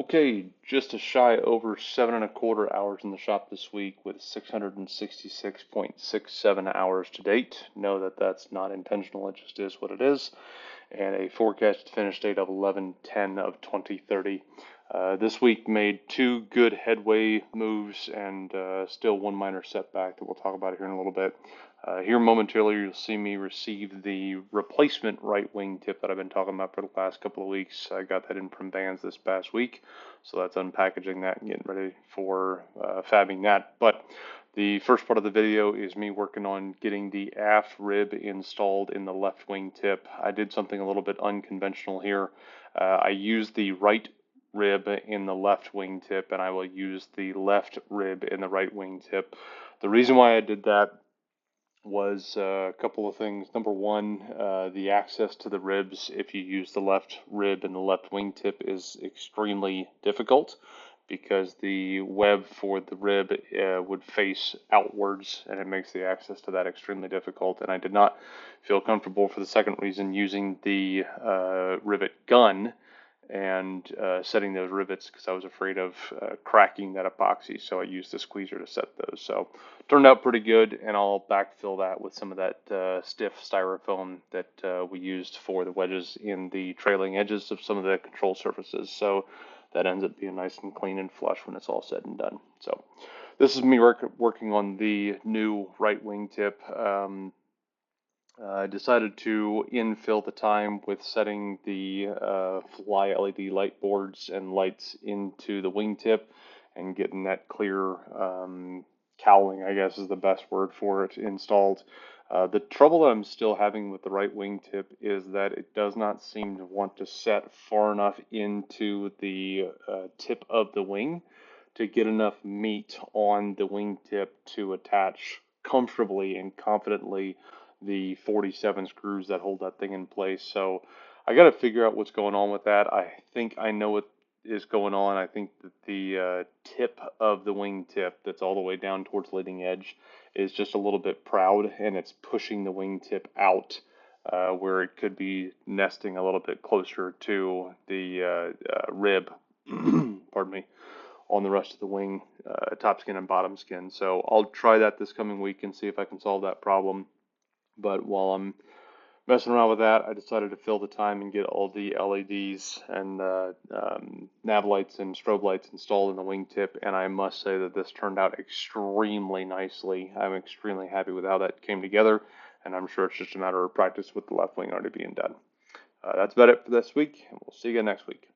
Okay, just a shy over 7.25 hours in the shop this week with 666.67 hours to date. Know that that's not intentional, it just is what it is. And a forecasted finish date of 11/10 of 2030. This week made two good headway moves and still one minor setback that we'll talk about here in a little bit. Here momentarily, you'll see me receive the replacement right wing tip that I've been talking about for the last couple of weeks. I got that in from Vans this past week, so that's unpackaging that and getting ready for fabbing that. But the first part of the video is me working on getting the aft rib installed in the left wing tip. I did something a little bit unconventional here. I used the right rib in the left wing tip, and I will use the left rib in the right wing tip. The reason why I did that was a couple of things. Number one, the access to the ribs, if you use the left rib and the left wing tip, is extremely difficult because the web for the rib would face outwards and it makes the access to that extremely difficult. And I did not feel comfortable for the second reason using the rivet gun and setting those rivets because I was afraid of cracking that epoxy. So I used the squeezer to set those. So turned out pretty good, and I'll backfill that with some of that stiff styrofoam that we used for the wedges in the trailing edges of some of the control surfaces. So that ends up being nice and clean and flush when it's all said and done. So this is me working on the new right wing tip. I decided to infill the time with setting the FlyLED light boards and lights into the wingtip and getting that clear cowling, I guess is the best word for it, installed. The trouble that I'm still having with the right wingtip is that it does not seem to want to set far enough into the tip of the wing to get enough meat on the wingtip to attach comfortably and confidently the 47 screws that hold that thing in place. So I got to figure out what's going on with that. I think I know what is going on. I think that the tip of the wingtip that's all the way down towards leading edge is just a little bit proud and it's pushing the wingtip out where it could be nesting a little bit closer to the rib, pardon me, on the rest of the wing, top skin and bottom skin. So I'll try that this coming week and see if I can solve that problem. But while I'm messing around with that, I decided to fill the time and get all the LEDs and nav lights and strobe lights installed in the wingtip. And I must say that this turned out extremely nicely. I'm extremely happy with how that came together. And I'm sure it's just a matter of practice with the left wing already being done. That's about it for this week. And we'll see you again next week.